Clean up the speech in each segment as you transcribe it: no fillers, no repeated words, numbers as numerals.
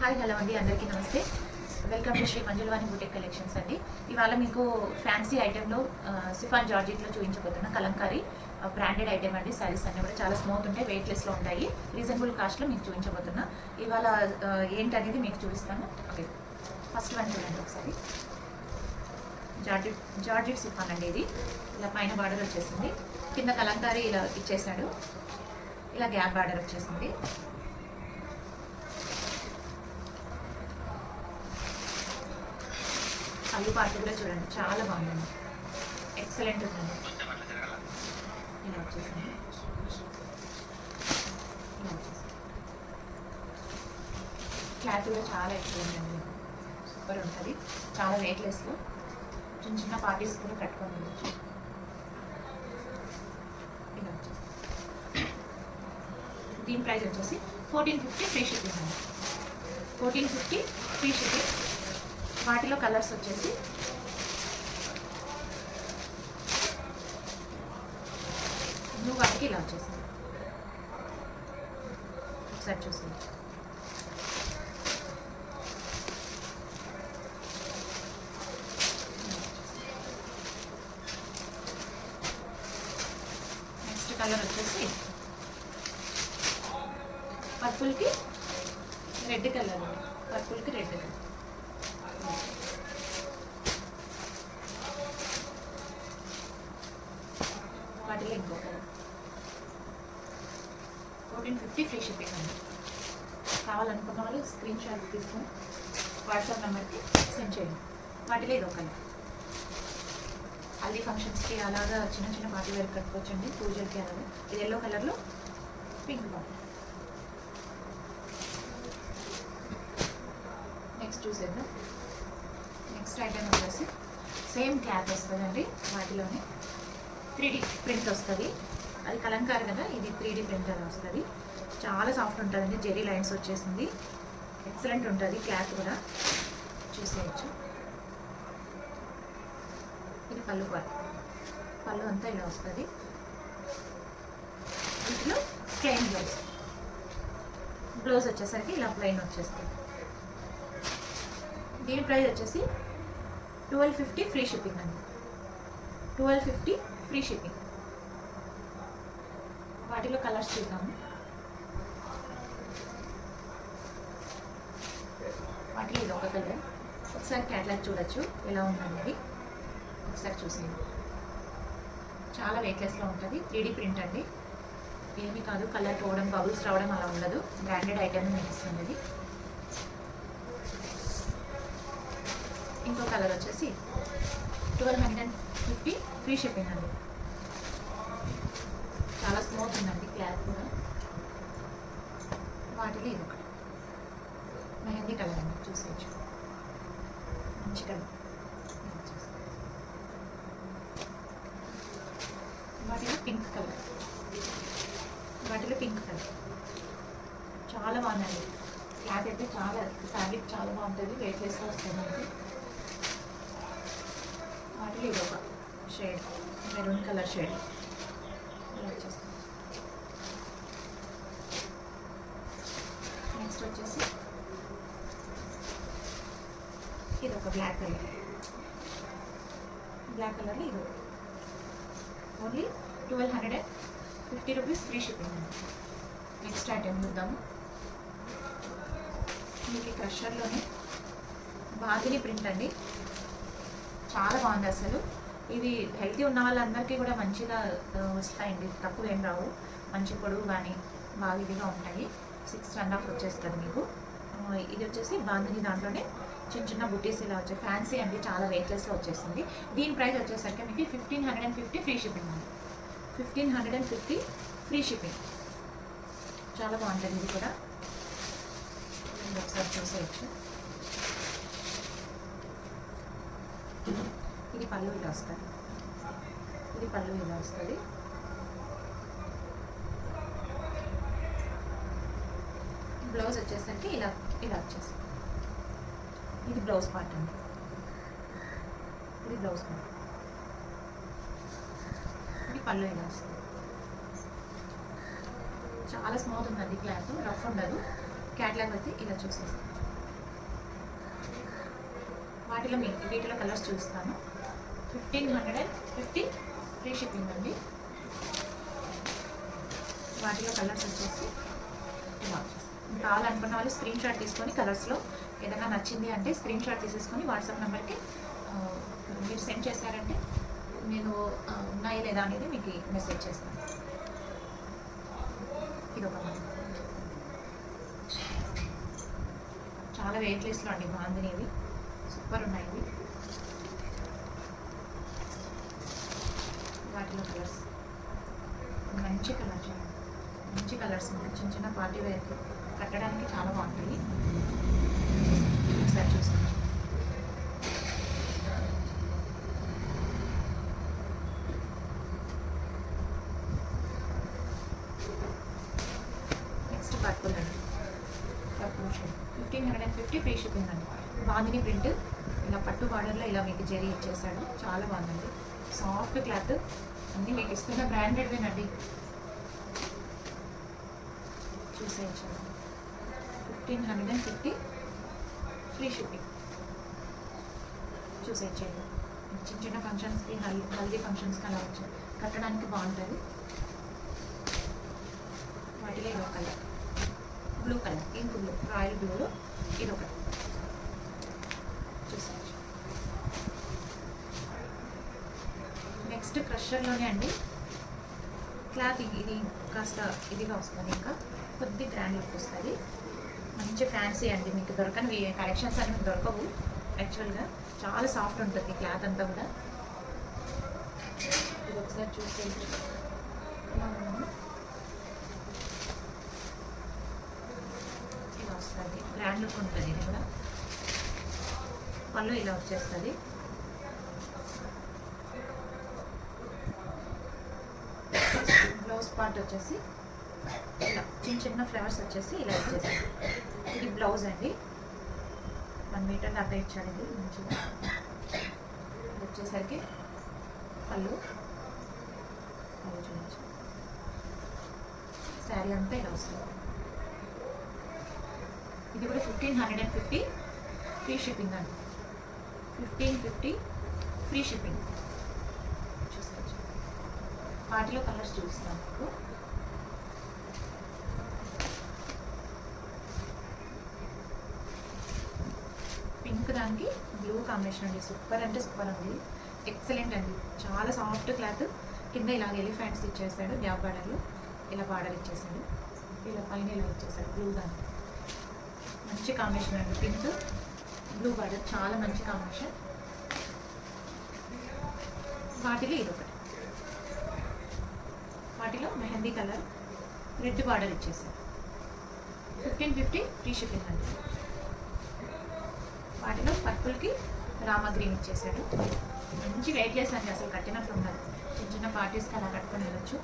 Hi hello అండి, అందరికీ నమస్తే. Welcome to Shri Manjulavani boutique collections అండి. ఇవాళ మీకు ఫ్యాన్సీ ఐటెంలో సిఫాన్ జార్జెట్లో చూపించబోతున్న కలంకారీ బ్రాండెడ్ ఐటెం అండి. శారీస్ అన్నీ కూడా చాలా స్మూత్ ఉంటాయి, వెయిట్లెస్లో ఉంటాయి. రీజనబుల్ కాస్ట్లో మీకు చూపించబోతున్నా. ఇవాళ ఏంటనేది మీకు చూపిస్తాను. ఓకే, ఫస్ట్ వన్ చూడండి ఒకసారి. జార్జెట్ సిఫాన్ అండి. ఇది ఇలా పైన బార్డర్ వచ్చేసింది, కింద కలంకారీ ఇలా ఇచ్చేసాడు, ఇలా గ్యాప్ బార్డర్ వచ్చేసింది. పళ్ళు పార్ట్ కూడా చూడండి, చాలా బాగుందండి, ఎక్సలెంట్ ఉందండి. ఇలా వచ్చేసింది, క్లాత్ కూడా చాలా ఎక్సలెంట్ అండి, సూపర్ ఉంటుంది. చాలా వెయిట్లెస్లో చిన్న చిన్న పార్టీస్ కూడా కట్టుకొని వెళ్ళచ్చు. ఇలా వచ్చేసి దీని ప్రైస్ వచ్చేసి 1450 ఫ్రీ షిప్పింగ్ అండి. 1450 ఫ్రీ షిప్పింగ్. వాటిలో కలర్స్ వచ్చేసి బ్లూ వాటికి ఇలా వచ్చేసింది, ఒకసారి చూసింది. నెక్స్ట్ కలర్ వచ్చేసి పర్పుల్కి రెడ్ కలర్, పర్పుల్కి రెడ్ కలర్. వాటిలో ఇంకో కలర్. 1450 ఫ్రీ షిప్పింగ్ అండి. కావాలనుకున్న వాళ్ళు స్క్రీన్ షాట్ తీసుకొని వాట్సాప్ నెంబర్కి సెండ్ చేయండి. వాటిలో ఇది ఒక కలర్. హల్దీ ఫంక్షన్స్కి అలాగా చిన్న చిన్న పార్టీ వేర్ కట్టుకోవచ్చండి, పూజలకి అలాగా. ఇది ఎల్లో కలర్లో పింక్ బాటిల్. నెక్స్ట్ చూసేద్దాం. నెక్స్ట్ ఐటమ్ వచ్చేసి సేమ్ క్లాత్ వస్తుందండి, వాటిలోనే 3D ప్రింట్ వస్తుంది. అది కలంకారీ కదా, ఇది 3D ప్రింట్ అని వస్తుంది. చాలా సాఫ్ట్ ఉంటుందండి, జెరీ లైన్స్ వచ్చేసింది, ఎక్సలెంట్ ఉంటుంది. క్లాత్ కూడా చూసేయచ్చు. ఇది పళ్ళు పార్ట్, పళ్ళు అంతా ఇలా వస్తుంది. వీటిలో ప్లెయిన్ బ్లౌజ్, బ్లౌజ్ వచ్చేసరికి ఇలా ప్లెయిన్ వచ్చేస్తుంది. దీని ప్రైస్ వచ్చేసి 1250 ఫ్రీ షిప్పింగ్ అండి. 1250 ఫ్రీ షిప్పింగ్. వాటిలో కలర్స్ చూద్దాము. వాటిలో ఇది ఒక కలర్. ఒకసారి క్యాటలాగ్ చూడొచ్చు ఎలా ఉందనేది, ఒకసారి చూసేయండి. చాలా వెయిట్లెస్లో ఉంటుంది, 3D ప్రింట్ అండి. ఏమీ కాదు, కలర్ పోవడం, బబుల్స్ రావడం అలా ఉండదు. బ్రాండెడ్ ఐటమ్ మీకు ఇస్తుంది ఇది. ఇంకో కలర్ వచ్చేసి 1250 ఫ్రీ షిప్పింగ్ అండి. చాలా స్మూత్ ఉందండి క్లాత్ కూడా. వాటిలో ఇది ఒకటి మెహందీ కలర్ అండి, చూసేయచ్చు, మంచి కలర్. వాటిలో పింక్ కలర్, వాటిలో పింక్ కలర్ చాలా బాగుందండి. క్లాత్ అయితే చాలా, ఫ్యాబ్రిక్ చాలా బాగుంటుంది, వెయిట్లెస్గా వస్తుంది మనకి. వాటిలో ఇది ఒక షేడ్, మెరూన్ కలర్ షేడ్ వచ్చేస్తుంది. నెక్స్ట్ వచ్చేసి ఇది ఒక బ్లాక్ కలర్, బ్లాక్ కలర్లో ఇది ఓన్లీ 1250 రూపీస్ ఫ్రీ షిప్పింగ్ అండి. నెక్స్ట్ ఐటెం చూద్దాము. మీకు క్రషర్లోనే బాందిని ప్రింట్ అండి, చాలా బాగుంది అసలు. ఇది హెల్తీ ఉన్న వాళ్ళందరికీ కూడా మంచిగా వస్తాయండి, తక్కువ ఏం రావు. మంచి పొడవు కానీ బాగా ఇదిగా ఉంటాయి. 6.5 వచ్చేస్తుంది మీకు. ఇది వచ్చేసి బాందిని, దాంట్లోనే చిన్న చిన్న బుటీస్ ఇలా వచ్చాయి. ఫ్యాన్సీ అండి, చాలా వెయిట్లెస్లో వచ్చేస్తుంది. దీని ప్రైస్ వచ్చేసరికి మీకు 1550 ఫ్రీ షిప్పింగ్ అండి. 1550 ఫ్రీ షిప్పింగ్. చాలా బాగుంటుంది ఇది కూడా, ఒకసారి చూసేయచ్చు. ఇది పళ్ళు ఇలా వస్తుంది, ఇది పళ్ళు ఇలా వస్తుంది. బ్లౌజ్ వచ్చేసరికి ఇలా ఇలా వచ్చేస్తుంది. ఇది బ్లౌజ్ పార్ట్ అండి, ఇది బ్లౌజ్ పార్ట్. ఇది పళ్ళు ఇలా వస్తుంది. చాలా స్మూత్ ఉందండి క్లాత్, రఫ్ ఉండదు. క్యాట్లాగ్ అయితే ఇలా చూసేస్తాం. వీటిలో కలర్స్ చూస్తాను. 1550 ఫ్రీ షిప్పింగ్ అండి. వాటిలో కలర్స్ వచ్చేసి కావాలనుకున్న వాళ్ళు స్క్రీన్ షాట్ తీసుకొని కలర్స్లో ఏదైనా నచ్చింది అంటే స్క్రీన్ షాట్ తీసేసుకొని వాట్సాప్ నెంబర్కి మీరు సెండ్ చేశారంటే నేను ఉన్నాయి లేదా అనేది మీకు మెసేజ్ చేస్తాను. ఇది ఒక చాలా వెయిట్లెస్లో అండి బాగుంది. ఇవి సూపర్ ఉన్నాయి. ఇవి వాటిలో కలర్స్ మంచి కలర్ చూడండి, మంచి కలర్స్ ఉన్నాయి. చిన్న చిన్న పార్టీ వేర్కి కట్టడానికి చాలా బాగుంటాయి. ఒకసారి చూసుకోండి. నెక్స్ట్ పర్పుల్ అండి, పర్పుల్ షేడ్ 1550 ఫ్రీ షిప్పింగ్ అండి. బాందిని ప్రింట్ ఇలా పట్టు బార్డర్లో ఇలా మీకు జరీ ఇచ్చేసాడు. చాలా బాగుందండి, సాఫ్ట్ క్లాత్. అన్నీ మీకు ఇస్తున్న బ్రాండెడ్వేనండి. చూసేయచ్చు. 1550 ఫ్రీ షిప్పింగ్. చూసేయచ్చండి. చిన్న చిన్న ఫంక్షన్స్కి హల్దీ ఫంక్షన్స్కి అలా వచ్చి కట్టడానికి బాగుంటుంది. వాటిలో ఇదొక colour, blue colour, ink blue, royal బ్లూలో ఇదొకటి చూసేయచ్చు. నెక్స్ట్ క్రషర్లోనే అండి. క్లాత్ ఇది కాస్త ఇదిగా వస్తుంది, ఇంకా కొద్ది గ్రాండ్ లుక్ వస్తుంది. మంచి ఫ్యాన్సీ అండి. మీకు దొరకని కలెక్షన్స్ అన్ని మీకు దొరకవు. యాక్చువల్గా చాలా సాఫ్ట్ ఉంటుంది క్లాత్ అంతా కూడా. ఇది ఒకసారి చూసేయచ్చు. ఇలా వస్తుంది, గ్రాండ్ లుక్ ఉంటుంది. ఇది కూడా పళ్ళు ఇలా వచ్చేస్తుంది. బ్లౌజ్ పార్ట్ వచ్చేసి ఇలా చిన్న చిన్న ఫ్లవర్స్ వచ్చేసి ఇలా వచ్చేసి ఇది బ్లౌజ్ అండి. 1 మీటర్ దాకా ఇచ్చాడు. ఇది మంచిగా వచ్చేసరికి పళ్ళు చూడచ్చు. శారీ అంతా ఇలా వస్తుంది. ఇది కూడా 1550 ఫ్రీ షిప్పింగ్ అండి. 1550 ఫ్రీ షిప్పింగ్. చూసుకోవచ్చు. వాటిలో కలర్స్ చూపిస్తాను మీకు. పింక్ దానికి బ్లూ కాంబినేషన్ అండి. సూపర్ అంటే సూపర్ అండి, ఎక్సలెంట్ అండి. చాలా సాఫ్ట్ క్లాత్. కింద ఇలా ఎలిఫెంట్స్ ఇచ్చేసాడు, గ్యాప్ బార్డర్లో ఇలా బార్డర్ ఇచ్చేసాడు. ఇలా పైన ఇలా ఇచ్చేసాడు బ్లూ దానికి. మంచి కాంబినేషన్ అండి, పింక్ బ్లూ బార్డర్ చాలా మంచి కాంబినేషన్. వాటిలో ఇదొకటి, వాటిలో మెహందీ కలర్ రెడ్ బార్డర్ ఇచ్చేసాడు. 1550 ఫ్రీ షిప్పింగ్ అండి. వాటిలో పర్పుల్కి రామా గ్రీన్ ఇచ్చేసాడు. మంచి వెయిట్లెస్ అండి, అసలు కట్టినట్లు ఉండదు. చిన్న చిన్న పార్టీస్కి అలా కట్టుకొని వెళ్ళచ్చు.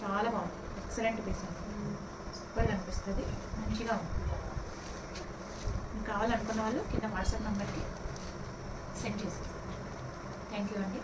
చాలా బాగుంది, ఎక్సలెంట్ పీస్ అండి. సూపర్గా అనిపిస్తుంది, మంచిగా ఉంది. మీకు కావాలనుకున్న వాళ్ళు కింద వాట్సాప్ నెంబర్కి సెండ్ చేసేస్తారు. థ్యాంక్ యూ అండి.